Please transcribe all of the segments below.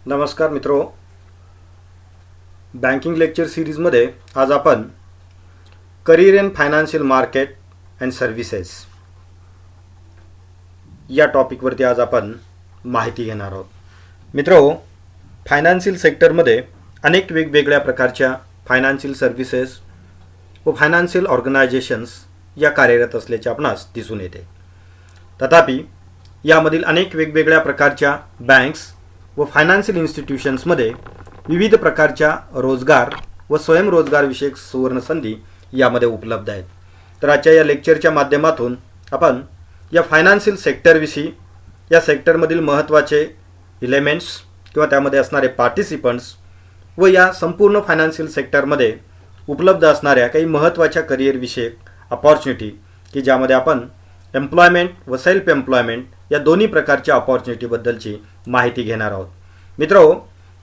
नमस्कार मित्रो, banking lecture सीरीजमध्ये आज आपण career in financial market and services या टॉपिकवरती आज आपण माहिती घेणार आहोत. मित्रो, फायनान्शियल सेक्टरमध्ये अनेक वेगवेगळ्या प्रकारच्या फायनान्शियल सर्व्हिसेस व फायनान्शियल ऑर्गनायझेशन्स या कार्यरत असल्याचे आपणास दिसून येते. तथापि यामधील अनेक वेगवेगळ्या प्रकारच्या बँक्स व फायनान्शियल इन्स्टिट्यूशन्समध्ये विविध प्रकारच्या रोजगार व स्वयंरोजगारविषयक सुवर्णसंधी यामध्ये उपलब्ध आहेत. तर आजच्या या लेक्चरच्या माध्यमातून आपण या फायनान्शियल सेक्टरविषयी, या सेक्टरमधील महत्त्वाचे इलेमेंट्स किंवा त्यामध्ये असणारे पार्टिसिपंट्स व या संपूर्ण फायनान्शियल सेक्टरमध्ये उपलब्ध असणाऱ्या काही महत्त्वाच्या करिअरविषयक अपॉर्च्युनिटी की ज्यामध्ये आपण एम्प्लॉयमेंट व सेल्फ एम्प्लॉयमेंट या दोन्ही प्रकारच्या अपॉर्च्युनिटीबद्दलची माहिती घेणार आहोत. मित्रो,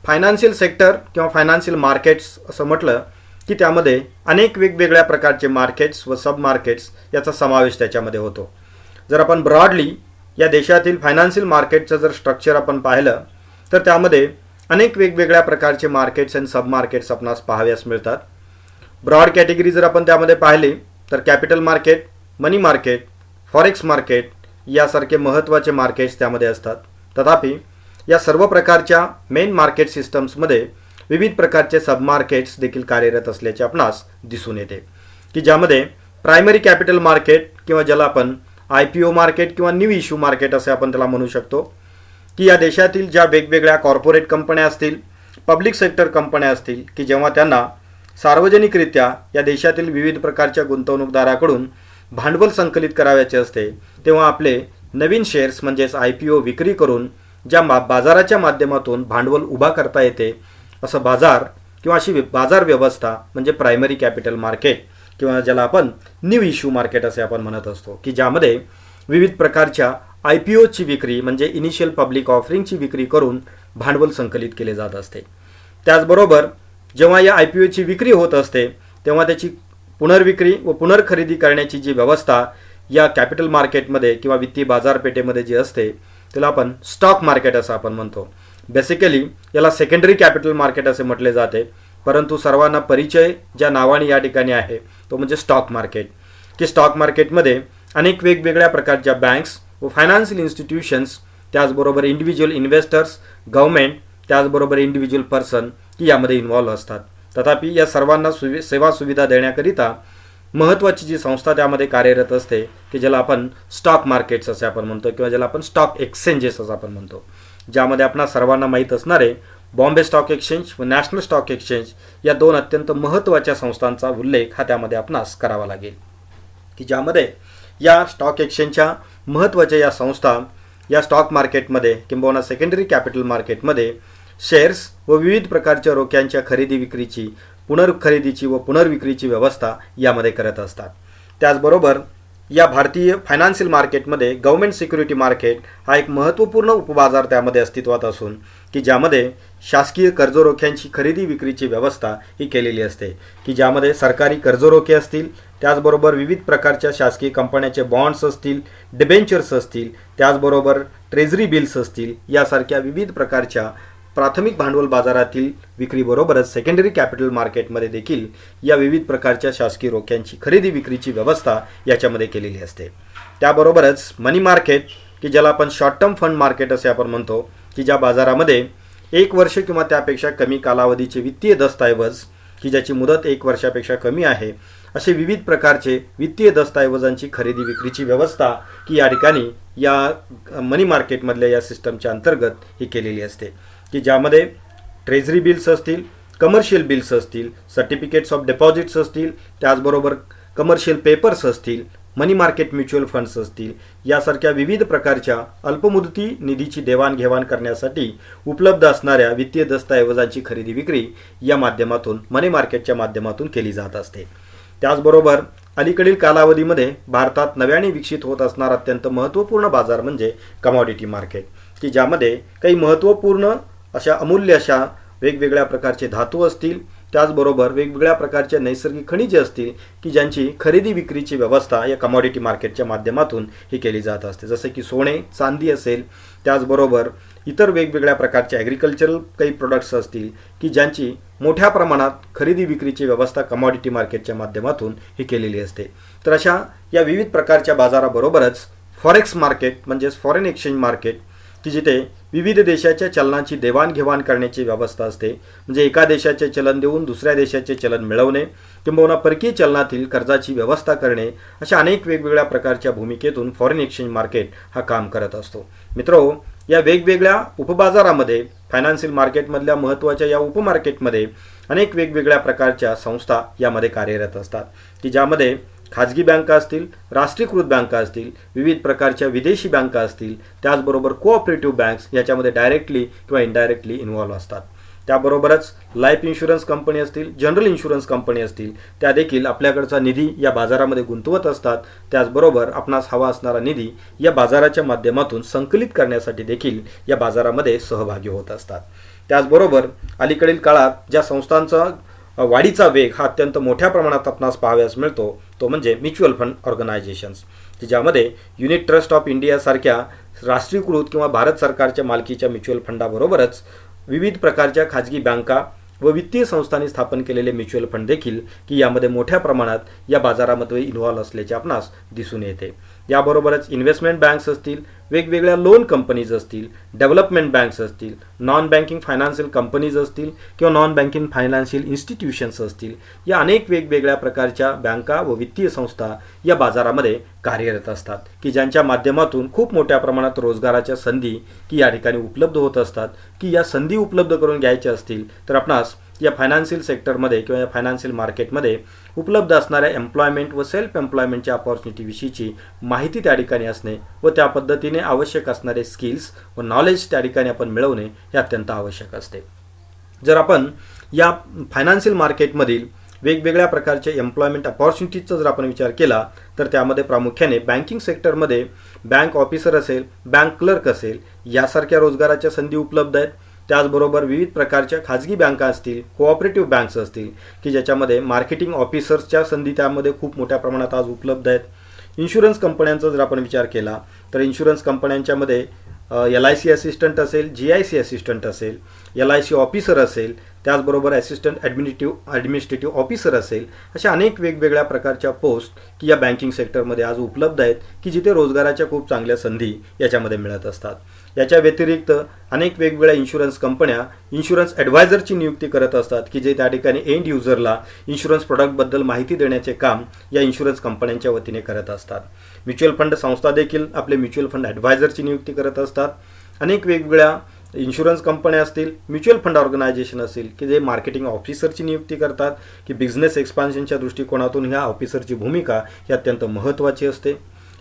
फायनान्शियल सेक्टर किंवा फायनान्शियल मार्केट्स असं म्हटलं की त्यामध्ये अनेक वेगवेगळ्या प्रकारचे मार्केट्स व सब मार्केट्स याचा समावेश त्याच्यामध्ये होतो. जर आपण ब्रॉडली या देशातील फायनान्शियल मार्केटचं जर स्ट्रक्चर आपण पाहिलं तर त्यामध्ये अनेक वेगवेगळ्या प्रकारचे मार्केट्स अँड सब मार्केट्स आपणास पाहाव्यास मिळतात. ब्रॉड कॅटेगरी जर आपण त्यामध्ये पाहिली तर कॅपिटल मार्केट, मनी मार्केट, फॉरेक्स मार्केट यासारखे महत्त्वाचे मार्केट्स त्यामध्ये असतात. तथापि या सर्व प्रकारच्या मेन मार्केट सिस्टम्समध्ये विविध प्रकारचे सब मार्केट्स देखील कार्यरत असल्याचे आपणास दिसून येते की ज्यामध्ये प्रायमरी कॅपिटल मार्केट किंवा ज्याला आपण IPO मार्केट किंवा न्यू इश्यू मार्केट असे आपण त्याला म्हणू शकतो की या देशातील ज्या वेगवेगळ्या कॉर्पोरेट कंपन्या असतील, पब्लिक सेक्टर कंपन्या असतील की जेव्हा त्यांना सार्वजनिकरित्या या देशातील विविध प्रकारच्या गुंतवणूकदाराकडून भांडवल संकलित करावयाचे असते तेव्हा आपले नवीन शेअर्स म्हणजेच IPO विक्री करून ज्या बाजाराच्या माध्यमातून भांडवल उभा करता येते असं बाजार किंवा अशी बाजार व्यवस्था म्हणजे प्रायमरी कॅपिटल मार्केट किंवा ज्याला आपण न्यू इश्यू मार्केट असे आपण म्हणत असतो की ज्यामध्ये विविध प्रकारच्या IPOची विक्री म्हणजे इनिशियल पब्लिक ऑफरिंगची विक्री करून भांडवल संकलित केले जात असते. त्याचबरोबर जेव्हा या IPOची विक्री होत असते तेव्हा त्याची पुनर्विक्री व पुनर्खरेदी करण्याची जी व्यवस्था या कॅपिटल मार्केटमध्ये किंवा वित्तीय बाजारपेठेमध्ये जी असते त्याला आपण स्टॉक मार्केट असं आपण म्हणतो. बेसिकली याला सेकंडरी कॅपिटल मार्केट असे म्हटले जाते, परंतु सर्वांना परिचय ज्या नावाने या ठिकाणी आहे तो म्हणजे स्टॉक मार्केट. की स्टॉक मार्केटमध्ये अनेक वेगवेगळ्या प्रकारच्या बँक्स व फायनान्शियल इन्स्टिट्यूशन्स, त्याचबरोबर इंडिव्हिज्युअल इन्व्हेस्टर्स, गव्हर्नमेंट, त्याचबरोबर इंडिव्हिज्युअल पर्सन की यामध्ये इन्व्हॉल्व्ह असतात. तथापि या सर्वांना सेवा सुविधा देण्याकरिता महत्त्वाची जी संस्था त्यामध्ये कार्यरत असते की ज्याला आपण स्टॉक मार्केट्स असे आपण म्हणतो किंवा ज्याला आपण स्टॉक एक्सचेंजेस असं आपण म्हणतो, ज्यामध्ये आपणा सर्वांना माहीत असणारे बॉम्बे स्टॉक एक्सचेंज व नॅशनल स्टॉक एक्सचेंज या दोन अत्यंत महत्त्वाच्या संस्थांचा उल्लेख हा त्यामध्ये आपणास करावा लागेल की ज्यामध्ये या स्टॉक एक्सचेंजच्या महत्त्वाच्या या संस्था या स्टॉक मार्केटमध्ये किंबहुना सेकंडरी कॅपिटल मार्केटमध्ये शेअर्स व विविध प्रकारच्या रोख्यांच्या खरेदी विक्रीची, पुनर्खरेदीची व पुनर्विक्रीची व्यवस्था यामध्ये करत असतात. त्याचबरोबर या भारतीय फायनान्शियल मार्केटमध्ये गव्हर्नमेंट सिक्युरिटी मार्केट हा एक महत्त्वपूर्ण उपबाजार त्यामध्ये अस्तित्वात असून की ज्यामध्ये शासकीय कर्जरोख्यांची खरेदी विक्रीची व्यवस्था ही केलेली असते की ज्यामध्ये सरकारी कर्जरोखे असतील, त्याचबरोबर विविध प्रकारच्या शासकीय कंपन्याचे बॉन्ड्स असतील, डिबेंचर्स असतील, त्याचबरोबर ट्रेझरी बिल्स असतील, यासारख्या विविध प्रकारच्या प्राथमिक भांडवल बाजारातील विक्रीबरोबरच सेकंडरी कॅपिटल मार्केटमध्ये देखील या विविध प्रकारच्या शासकीय रोख्यांची खरेदी विक्रीची व्यवस्था याच्यामध्ये केलेली असते. त्याबरोबरच मनी मार्केट की ज्याला आपण शॉर्ट टर्म फंड मार्केट असे आपण म्हणतो की ज्या बाजारामध्ये 1 वर्ष किंवा त्यापेक्षा कमी कालावधीचे वित्तीय दस्तऐवज की ज्याची मुदत 1 वर्षापेक्षा कमी आहे असे विविध प्रकारचे वित्तीय दस्तऐवजांची खरेदी विक्रीची व्यवस्था की या ठिकाणी या मनी मार्केटमधल्या या सिस्टमच्या अंतर्गत ही केलेली असते की ज्यामध्ये ट्रेझरी बिल्स असतील, कमर्शियल बिल्स असतील, सर्टिफिकेट्स ऑफ डिपॉझिट्स असतील, त्याचबरोबर कमर्शियल पेपर्स असतील, मनी मार्केट म्युच्युअल फंड्स असतील, यासारख्या विविध प्रकारच्या अल्पमुदती निधीची देवाणघेवाण करण्यासाठी उपलब्ध असणाऱ्या वित्तीय दस्तऐवजांची खरेदी विक्री या माध्यमातून मनी मार्केटच्या माध्यमातून केली जात असते. त्याचबरोबर अलीकडील कालावधीमध्ये भारतात नव्याने विकसित होत असणारा अत्यंत महत्त्वपूर्ण बाजार म्हणजे कमॉडिटी मार्केट की ज्यामध्ये काही महत्त्वपूर्ण अशा अमूल्य अशा वेगवेगळ्या प्रकारचे धातू असतील, त्याचबरोबर वेगवेगळ्या प्रकारच्या नैसर्गिक खनिजे असतील की ज्यांची खरेदी विक्रीची व्यवस्था या कमॉडिटी मार्केटच्या माध्यमातून ही केली जात असते. जसे की सोने, चांदी असेल, त्याचबरोबर इतर वेगवेगळ्या प्रकारचे ॲग्रिकल्चरल काही प्रोडक्ट्स असतील की ज्यांची मोठ्या प्रमाणात खरेदी विक्रीची व्यवस्था कमॉडिटी मार्केटच्या माध्यमातून ही केलेली असते. तर अशा या विविध प्रकारच्या बाजाराबरोबरच फॉरेक्स मार्केट म्हणजेच फॉरेन एक्सचेंज मार्केट की जिथे विविध देशाच्या चलनाची देवाणघेवाण करण्याची व्यवस्था असते. म्हणजे एका देशाचे चलन देऊन दुसऱ्या देशाचे चलन मिळवणे किंबहुना परकीय चलनातील कर्जाची व्यवस्था करणे अशा अनेक वेगवेगळ्या प्रकारच्या भूमिकेतून फॉरेन एक्सचेंज मार्केट हा काम करत असतो. मित्रो, या वेगवेगळ्या उपबाजारामध्ये फायनान्शियल मार्केटमधल्या महत्त्वाच्या या उपमार्केटमध्ये अनेक वेगवेगळ्या प्रकारच्या संस्था यामध्ये कार्यरत असतात की ज्यामध्ये खाजगी बँका असतील, राष्ट्रीयकृत बँका असतील, विविध प्रकारच्या विदेशी बँका असतील, त्याचबरोबर कोऑपरेटिव्ह बँक्स याच्यामध्ये डायरेक्टली किंवा इनडायरेक्टली इन्व्हॉल्व्ह असतात. त्याबरोबरच लाईफ इन्शुरन्स कंपनी असतील, जनरल इन्शुरन्स कंपनी असतील, त्या देखील आपल्याकडचा निधी या बाजारामध्ये गुंतवत असतात. त्याचबरोबर आपणास हवा असणारा निधी या बाजाराच्या माध्यमातून संकलित करण्यासाठी देखील या बाजारामध्ये सहभागी होत असतात. त्याचबरोबर अलीकडील काळात ज्या संस्थांचा वाढीचा वेग हा अत्यंत मोठ्या प्रमाणात आपणास पाहाव्यास मिळतो तो म्हणजे म्युच्युअल फंड ऑर्गनायझेशन्स की ज्यामध्ये युनिट ट्रस्ट ऑफ इंडियासारख्या राष्ट्रीयकृत किंवा भारत सरकारच्या मालकीच्या म्युच्युअल फंडाबरोबरच विविध प्रकारच्या खाजगी बँका व वित्तीय संस्थांनी स्थापन केलेले म्युच्युअल फंड देखील की यामध्ये मोठ्या प्रमाणात या बाजारामध्ये इन्व्हॉल्व्ह असल्याचे आपणास दिसून येते. याबरोबरच इन्व्हेस्टमेंट बँक्स असतील, वेगवेगळ्या लोन कंपनीज असतील, डेव्हलपमेंट बँक्स असतील, नॉन बँकिंग फायनान्शियल कंपनीज असतील किंवा नॉन बँकिंग फायनान्शियल इन्स्टिट्यूशन्स असतील, या अनेक वेगवेगळ्या प्रकारच्या बँका व वित्तीय संस्था या बाजारामध्ये कार्यरत असतात की ज्यांच्या माध्यमातून खूप मोठ्या प्रमाणात रोजगाराच्या संधी की या ठिकाणी उपलब्ध होत असतात. की या संधी उपलब्ध करून घ्यायच्या असतील तर आपणास या फायनान्शियल सेक्टरमध्ये किंवा या फायनान्शियल मार्केटमध्ये उपलब्ध असणाऱ्या एम्प्लॉयमेंट व सेल्फ एम्प्लॉयमेंटच्या अपॉर्च्युनिटीविषयीची माहिती त्या ठिकाणी असणे व त्या पद्धतीने आवश्यक असणारे स्किल्स व नॉलेज त्या ठिकाणी आपण मिळवणे हे अत्यंत आवश्यक असते. जर आपण या फायनान्शियल मार्केटमधील वेगवेगळ्या प्रकारच्या एम्प्लॉयमेंट अपॉर्च्युनिटीजचा जर आपण विचार केला तर त्यामध्ये प्रामुख्याने बँकिंग सेक्टरमध्ये बँक ऑफिसर असेल, बँक क्लर्क असेल यासारख्या रोजगाराच्या संधी उपलब्ध आहेत. त्याचबरोबर विविध प्रकारच्या खाजगी बँका असतील, कोऑपरेटिव्ह बँक्स असतील की ज्याच्यामध्ये मार्केटिंग ऑफिसर्सच्या संधी त्यामध्ये खूप मोठ्या प्रमाणात आज उपलब्ध आहेत. इन्शुरन्स कंपन्यांचा जर आपण विचार केला तर इन्शुरन्स कंपन्यांच्यामध्ये LIC असिस्टंट असेल, GIC असिस्टंट असेल, LIC ऑफिसर असेल, त्याचबरोबर असिस्टंट ॲडमिनिस्ट्रेटिव्ह ऑफिसर असेल, अशा अनेक वेगवेगळ्या प्रकारच्या पोस्ट की या बँकिंग सेक्टरमध्ये आज उपलब्ध आहेत की जिथे रोजगाराच्या खूप चांगल्या संधी याच्यामध्ये मिळत असतात. याच्या व्यतिरिक्त अनेक वेगवेगळ्या इन्शुरन्स कंपन्या इन्शुरन्स ॲडवायझरची नियुक्ती करत असतात की जे त्या ठिकाणी एंड युजरला इन्शुरन्स प्रोडक्टबद्दल माहिती देण्याचे काम या इन्शुरन्स कंपन्यांच्या वतीने करत असतात. म्युच्युअल फंड संस्था देखील आपले म्युच्युअल फंड ॲडवायझरची नियुक्ती करत असतात. अनेक वेगवेगळ्या इन्शुरन्स कंपन्या असतील, म्युच्युअल फंड ऑर्गनायझेशन असतील की जे मार्केटिंग ऑफिसरची नियुक्ती करतात की बिझनेस एक्सपान्शनच्या दृष्टिकोनातून ह्या ऑफिसरची भूमिका ही अत्यंत महत्त्वाची असते.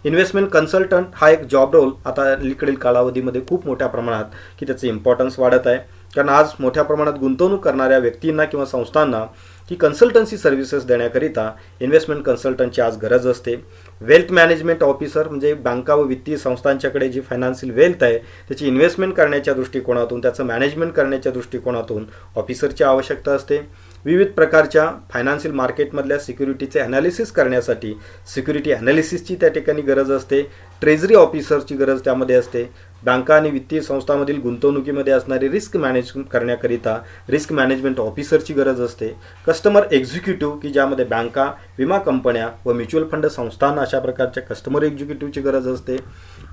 इन्व्हेस्टमेंट कन्सल्टंट हा एक जॉब रोल आता अलीकडील कालावधीमध्ये खूप मोठ्या प्रमाणात की त्याचे इम्पॉर्टन्स वाढत आहे. कारण आज मोठ्या प्रमाणात गुंतवणूक करणाऱ्या व्यक्तींना किंवा संस्थांना ही कन्सल्टन्सी सर्व्हिसेस देण्याकरिता इन्व्हेस्टमेंट कन्सल्टंटची आज गरज असते. वेल्थ मॅनेजमेंट ऑफिसर म्हणजे बँका व वित्तीय संस्थांच्याकडे जी फायनान्शियल वेल्थ आहे त्याची इन्व्हेस्टमेंट करण्याच्या दृष्टिकोनातून, त्याचं मॅनेजमेंट करण्याच्या दृष्टिकोनातून ऑफिसरची आवश्यकता असते. विविध प्रकारच्या फायनान्शियल मार्केटमधल्या सिक्युरिटीचे ॲनालिसिस करण्यासाठी सिक्युरिटी ॲनालिसिसची त्या ठिकाणी गरज असते. ट्रेझरी ऑफिसरची गरज त्यामध्ये असते. बँका आणि वित्तीय संस्थांमधील गुंतवणुकीमध्ये असणारी रिस्क मॅनेज करण्याकरिता रिस्क मॅनेजमेंट ऑफिसरची गरज असते. कस्टमर एक्झिक्युटिव्ह की ज्यामध्ये बँका, विमा कंपन्या व म्युच्युअल फंड संस्थांना अशा प्रकारच्या कस्टमर एक्झिक्युटिव्हची गरज असते.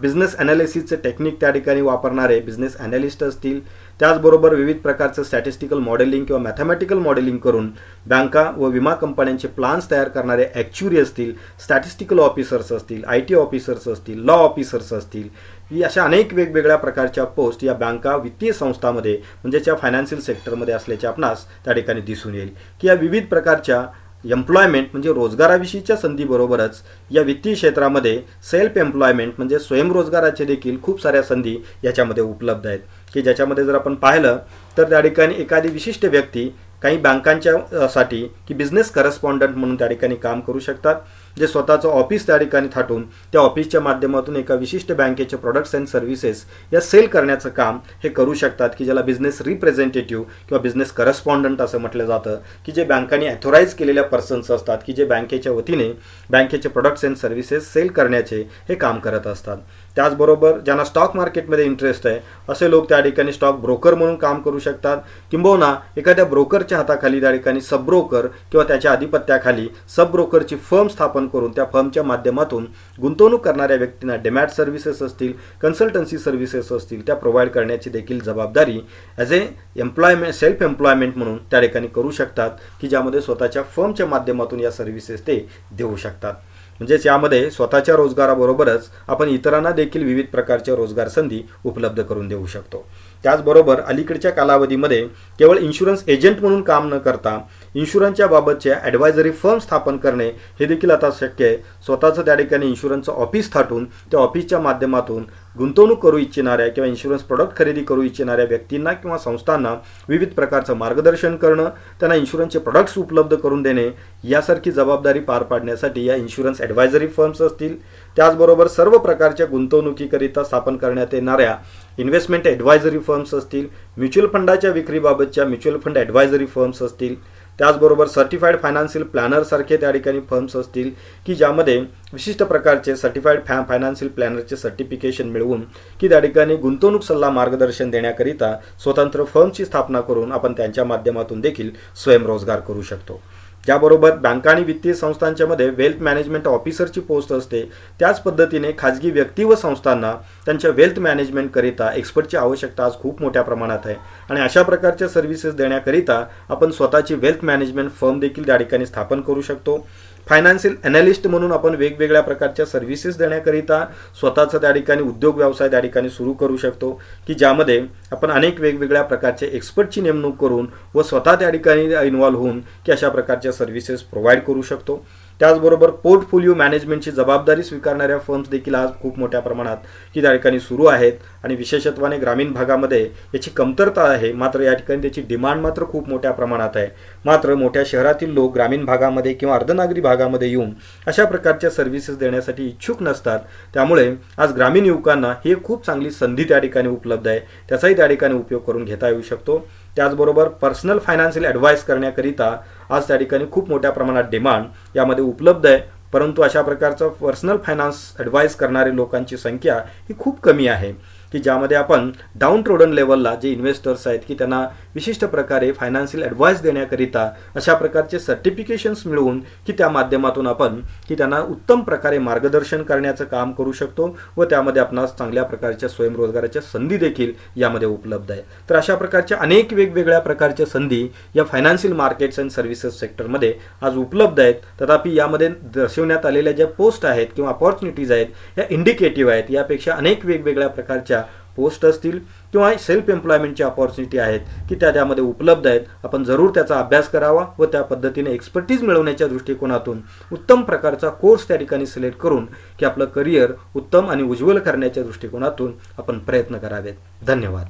बिझनेस ॲनालिसिसचे टेक्निक त्या ठिकाणी वापरणारे बिझनेस ॲनालिस्ट असतील. त्याचबरोबर विविध प्रकारचं स्टॅटिस्टिकल मॉडेलिंग किंवा मॅथमॅटिकल मॉडेलिंग करून बँका व विमा कंपन्यांचे प्लान्स तयार करणारे ॲक्च्युरी असतील, स्टॅटिस्टिकल ऑफिसर्स असतील, IT ऑफिसर्स असतील, लॉ ऑफिसर्स असतील, ही अशा अनेक वेगवेगळ्या प्रकारच्या पोस्ट या बँका, वित्तीय संस्थांमध्ये म्हणजेच या फायनान्शियल सेक्टरमध्ये असल्याचे आपणास त्या ठिकाणी दिसून येईल की या विविध प्रकारच्या एम्प्लॉयमेंट म्हणजे रोजगाराविषयीच्या संधीबरोबरच या वित्तीय क्षेत्रामध्ये सेल्फ एम्प्लॉयमेंट म्हणजे स्वयंरोजगाराचे देखील खूप साऱ्या संधी याच्यामध्ये उपलब्ध आहेत की ज्याच्यामध्ये जर आपण पाहिलं तर त्या ठिकाणी एखादी विशिष्ट व्यक्ती काही बँकांच्या साठी की बिझनेस करस्पॉन्डंट म्हणून त्या ठिकाणी काम करू शकतात, जे स्वतःचं ऑफिस त्या ठिकाणी थाटून त्या ऑफिसच्या माध्यमातून एका विशिष्ट बँकेचे प्रोडक्ट्स अँड सर्व्हिसेस या सेल करण्याचं काम हे करू शकतात की ज्याला बिझनेस रिप्रेझेंटेटिव्ह किंवा बिझनेस करस्पॉन्डंट असं म्हटलं जातं की जे बँकांनी ॲथोराईज केलेल्या पर्सन्स असतात की जे बँकेच्या वतीने बँकेचे प्रोडक्ट्स अँड सर्व्हिसेस सेल करण्याचे हे काम करत असतात. त्याचबरोबर ज्यांना स्टॉक मार्केटमध्ये इंटरेस्ट आहे असे लोक त्या ठिकाणी स्टॉक ब्रोकर म्हणून काम करू शकतात, किंबहुना एखाद्या ब्रोकरच्या हाताखाली त्या ठिकाणी सब ब्रोकर किंवा त्याच्या आधिपत्याखाली सब ब्रोकरची फर्म स्थापन करून त्या फर्मच्या माध्यमातून गुंतवणूक करणाऱ्या व्यक्तींना डीमॅट सर्व्हिसेस असतील, कन्सल्टन्सी सर्व्हिसेस असतील त्या प्रोव्हाइड करण्याची देखील जबाबदारी ॲज ए एम्प्लॉयमेंट सेल्फ एम्प्लॉयमेंट म्हणून त्या ठिकाणी करू शकतात, की ज्यामध्ये स्वतःच्या फर्मच्या माध्यमातून या सर्व्हिसेस ते देऊ शकतात. म्हणजेच यामध्ये स्वतःच्या रोजगाराबरोबरच आपण इतरांना देखील विविध प्रकारच्या रोजगार संधी उपलब्ध करून देऊ शकतो. त्याचबरोबर अलीकडच्या कालावधीमध्ये केवळ इन्शुरन्स एजंट म्हणून काम न करता इन्शुरन्सच्या बाबतच्या ॲडवायझरी फर्म स्थापन करणे हे देखील आता शक्य आहे. स्वतःचं त्या ठिकाणी इन्शुरन्सचं ऑफिस थाटून त्या ऑफिसच्या माध्यमातून गुंतवणूक करू इच्छिणाऱ्या किंवा इन्शुरन्स प्रोडक्ट खरेदी करू इच्छिणाऱ्या व्यक्तींना किंवा संस्थांना विविध प्रकारचं मार्गदर्शन करणं, त्यांना इन्शुरन्सचे प्रोडक्ट्स उपलब्ध करून देणे यासारखी जबाबदारी पार पाडण्यासाठी या इन्शुरन्स ॲडवायझरी फर्म्स असतील. त्याचबरोबर सर्व प्रकारच्या गुंतवणुकीकरिता स्थापन करण्यात येणाऱ्या इन्व्हेस्टमेंट ॲडवायझरी फर्म्स असतील, म्युच्युअल फंडाच्या विक्रीबाबतच्या म्युच्युअल फंड ॲडवायझरी फर्म्स असतील, त्याचबरोबर सर्टिफाईड फायनान्शियल प्लॅनरसारखे त्या ठिकाणी फर्म्स असतील, की ज्यामध्ये विशिष्ट प्रकारचे सर्टिफाईड फायनान्शियल प्लॅनरचे सर्टिफिकेशन मिळवून की त्या ठिकाणी गुंतवणूक सल्ला मार्गदर्शन देण्याकरिता स्वतंत्र फर्मची स्थापना करून आपण त्यांच्या माध्यमातून देखील स्वयंरोजगार करू शकतो. त्याबरोबर बँका आणि वित्तीय संस्थांच्यामध्ये वेल्थ मॅनेजमेंट ऑफिसरची पोस्ट असते. त्याच पद्धतीने खाजगी व्यक्ती व संस्थांना त्यांच्या वेल्थ मॅनेजमेंटकरिता एक्सपर्टची आवश्यकता आज खूप मोठ्या प्रमाणात आहे आणि अशा प्रकारच्या सर्व्हिसेस देण्याकरिता आपण स्वतःची वेल्थ मॅनेजमेंट फर्म देखील त्या ठिकाणी स्थापन करू शकतो. फायनान्शियल ॲनालिस्ट म्हणून आपण वेगवेगळ्या प्रकारच्या सर्व्हिसेस देण्याकरिता स्वतःचा त्या ठिकाणी उद्योग व्यवसाय त्या ठिकाणी सुरू करू शकतो, की ज्यामध्ये आपण अनेक वेगवेगळ्या प्रकारचे एक्सपर्टची नेमणूक करून व स्वतः त्या ठिकाणी इन्व्हॉल्व्ह होऊन की अशा प्रकारच्या सर्व्हिसेस प्रोव्हाइड करू शकतो. त्याचबरोबर पोर्टफोलिओ मॅनेजमेंटची जबाबदारी स्वीकारणाऱ्या फर्म्स देखील आज खूप मोठ्या प्रमाणात की त्या ठिकाणी सुरू आहेत आणि विशेषत्वाने ग्रामीण भागामध्ये याची कमतरता आहे, मात्र या ठिकाणी त्याची डिमांड मात्र खूप मोठ्या प्रमाणात आहे. मात्र मोठ्या शहरातील लोक ग्रामीण भागामध्ये किंवा अर्धनागरी भागामध्ये येऊन अशा प्रकारच्या सर्व्हिसेस देण्यासाठी इच्छुक नसतात. त्यामुळे आज ग्रामीण युवकांना ही खूप चांगली संधी त्या ठिकाणी उपलब्ध आहे, त्याचाही त्या ठिकाणी उपयोग करून घेता येऊ शकतो. त्याचबरोबर पर्सनल फायनान्शियल ॲडवाईस करण्याकरिता आज त्या ठिकाणी खूप मोठ्या प्रमाणात डिमांड यामध्ये उपलब्ध आहे, परंतु अशा प्रकारचं पर्सनल फायनान्स ॲडवाईस करणारे लोकांची संख्या ही खूप कमी आहे, की ज्यामध्ये आपण डाऊन ट्रोडन लेवलला जे इन्व्हेस्टर्स आहेत की त्यांना विशिष्ट प्रकारे फायनान्शियल ॲडवाईस देण्याकरिता अशा प्रकारचे सर्टिफिकेशन्स मिळवून की त्या माध्यमातून आपण की त्यांना उत्तम प्रकारे मार्गदर्शन करण्याचं काम करू शकतो व त्यामध्ये आपणास चांगल्या प्रकारच्या स्वयंरोजगाराच्या संधी देखील यामध्ये उपलब्ध आहे. तर अशा प्रकारच्या अनेक वेगवेगळ्या प्रकारच्या संधी या फायनान्शियल मार्केट्स अँड सर्व्हिसेस सेक्टरमध्ये आज उपलब्ध आहेत. तथापि यामध्ये दर्शवण्यात आलेल्या ज्या पोस्ट आहेत किंवा अपॉर्च्युनिटीज आहेत या इंडिकेटिव्ह आहेत. यापेक्षा अनेक वेगवेगळ्या प्रकारच्या पोस्ट असतील किंवा सेल्फ एम्प्लॉयमेंटची अपॉर्च्युनिटी आहेत की त्यामध्ये उपलब्ध आहेत. आपण जरूर त्याचा अभ्यास करावा व त्या पद्धतीने एक्सपर्टीज मिळवण्याच्या दृष्टिकोनातून उत्तम प्रकारचा कोर्स त्या ठिकाणी सिलेक्ट करून की आपलं करिअर उत्तम आणि उज्ज्वल करण्याच्या दृष्टिकोनातून आपण प्रयत्न करावेत. धन्यवाद.